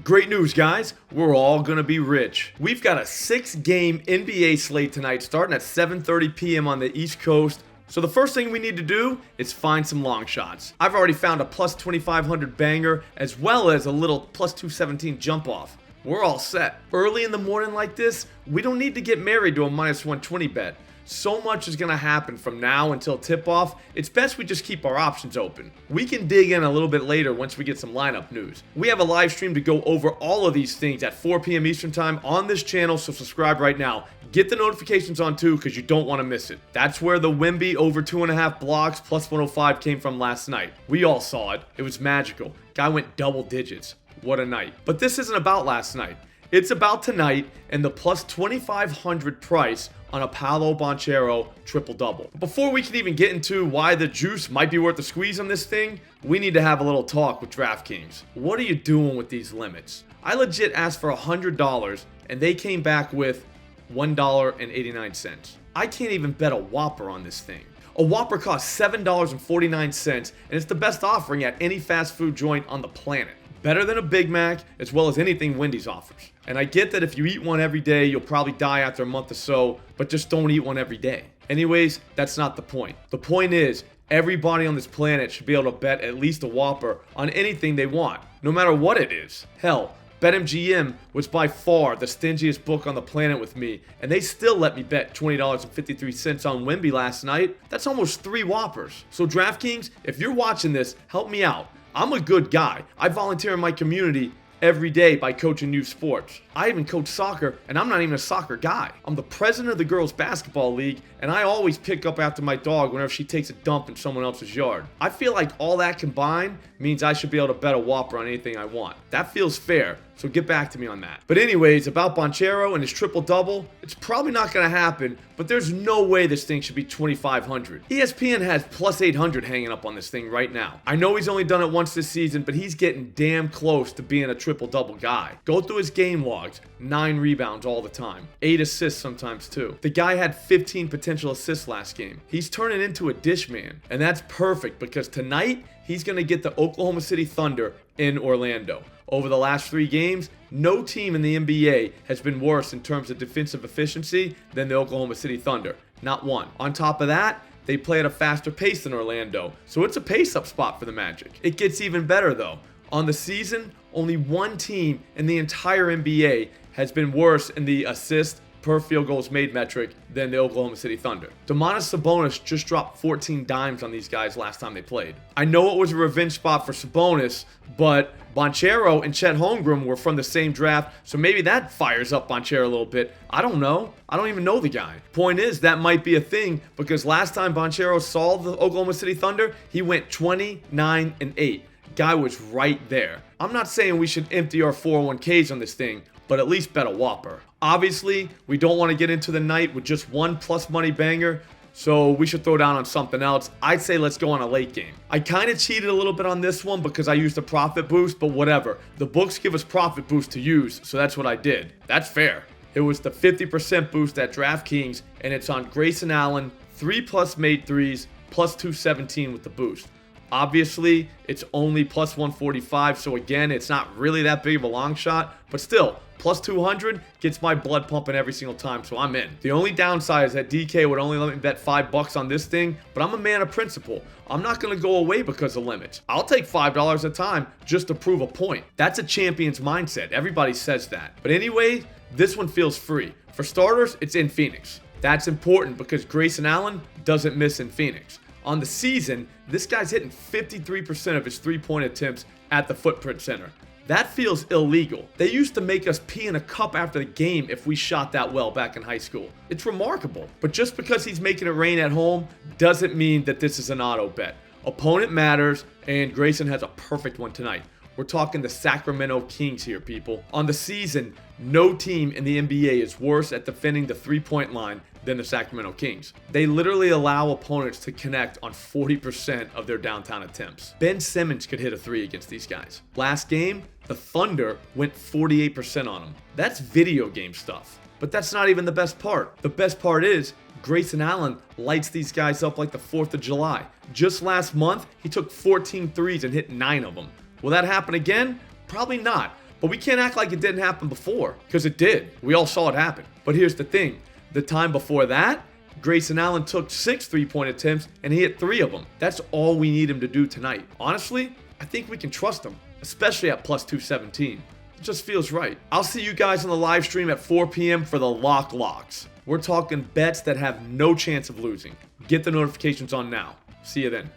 Great news, guys. We're all gonna be rich. We've got a 6-game NBA slate tonight starting at 7:30 p.m. on the East Coast. So the first thing we need to do is find some long shots. I've already found a plus 2,500 banger as well as a little plus 217 jump off. We're all set. Early in the morning like this, we don't need to get married to a minus 120 bet. So much is going to happen from now until tip-off, it's best we just keep our options open. We can dig in a little bit later once we get some lineup news. We have a live stream to go over all of these things at 4 p.m. Eastern time on this channel, so subscribe right now. Get the notifications on too because you don't want to miss it. That's where the Wemby over 2.5 blocks plus 105 came from last night. We all saw it. It was magical. Guy went double digits. What a night. But this isn't about last night. It's about tonight and the plus 2,500 price on a Paolo Banchero triple-double. Before we can even get into why the juice might be worth the squeeze on this thing, we need to have a little talk with DraftKings. What are you doing with these limits? I legit asked for $100 and they came back with $1.89. I can't even bet a Whopper on this thing. A Whopper costs $7.49 and it's the best offering at any fast food joint on the planet. Better than a Big Mac, as well as anything Wendy's offers. And I get that if you eat one every day, you'll probably die after a month or so, but just don't eat one every day. Anyways, that's not the point. The point is, everybody on this planet should be able to bet at least a Whopper on anything they want, no matter what it is. Hell, BetMGM was by far the stingiest book on the planet with me, and they still let me bet $20.53 on Wemby last night. That's almost 3 Whoppers. So DraftKings, if you're watching this, help me out. I'm a good guy. I volunteer in my community every day by coaching youth sports. I even coach soccer, and I'm not even a soccer guy. I'm the president of the girls basketball league, and I always pick up after my dog whenever she takes a dump in someone else's yard. I feel like all that combined means I should be able to bet a Whopper on anything I want. That feels fair, so get back to me on that. But anyways, about Banchero and his triple-double, it's probably not going to happen, but there's no way this thing should be 2,500. ESPN has plus 800 hanging up on this thing right now. I know he's only done it once this season, but he's getting damn close to being a triple-double guy. Go through his game logs. 9 rebounds all the time. 8 assists sometimes too. The guy had 15 potential assists last game. He's turning into a dish man. And that's perfect because tonight, he's going to get the Oklahoma City Thunder in Orlando. Over the last 3 games, no team in the NBA has been worse in terms of defensive efficiency than the Oklahoma City Thunder. Not one. On top of that, they play at a faster pace than Orlando. So it's a pace-up spot for the Magic. It gets even better though. On the season, only one team in the entire NBA has been worse in the assist per field goals made metric than the Oklahoma City Thunder. Domantas Sabonis just dropped 14 dimes on these guys last time they played. I know it was a revenge spot for Sabonis, but Banchero and Chet Holmgren were from the same draft, so maybe that fires up Banchero a little bit. I don't know. I don't even know the guy. Point is, that might be a thing because last time Banchero saw the Oklahoma City Thunder, he went 29-8. Guy was right there. I'm not saying we should empty our 401ks on this thing, but at least bet a Whopper. Obviously, we don't want to get into the night with just one plus money banger, so we should throw down on something else. I'd say let's go on a late game. I kind of cheated a little bit on this one because I used a profit boost, but whatever. The books give us profit boost to use, so that's what I did. That's fair. It was the 50% boost at DraftKings, and it's on Grayson Allen, 3+ made threes, plus 217 with the boost. Obviously, it's only plus 145, so again, it's not really that big of a long shot, but still, plus 200 gets my blood pumping every single time, so I'm in. The only downside is that DK would only let me bet $5 on this thing, but I'm a man of principle. I'm not going to go away because of limits. I'll take $5 at a time just to prove a point. That's a champion's mindset. Everybody says that. But anyway, this one feels free. For starters, it's in Phoenix. That's important because Grayson Allen doesn't miss in Phoenix. On the season, this guy's hitting 53% of his three-point attempts at the Footprint Center. That feels illegal. They used to make us pee in a cup after the game if we shot that well back in high school. It's remarkable. But just because he's making it rain at home doesn't mean that this is an auto bet. Opponent matters, and Grayson has a perfect one tonight. We're talking the Sacramento Kings here, people. On the season, no team in the NBA is worse at defending the three-point line than the Sacramento Kings. They literally allow opponents to connect on 40% of their downtown attempts. Ben Simmons could hit a 3 against these guys. Last game, the Thunder went 48% on them. That's video game stuff. But that's not even the best part. The best part is Grayson Allen lights these guys up like the 4th of July. Just last month, he took 14 threes and hit 9 of them. Will that happen again? Probably not. But we can't act like it didn't happen before, because it did. We all saw it happen. But here's the thing. The time before that, Grayson Allen took 6 3-point attempts and he hit 3 of them. That's all we need him to do tonight. Honestly, I think we can trust him, especially at plus 217. It just feels right. I'll see you guys on the live stream at 4 p.m. for the lock locks. We're talking bets that have no chance of losing. Get the notifications on now. See you then.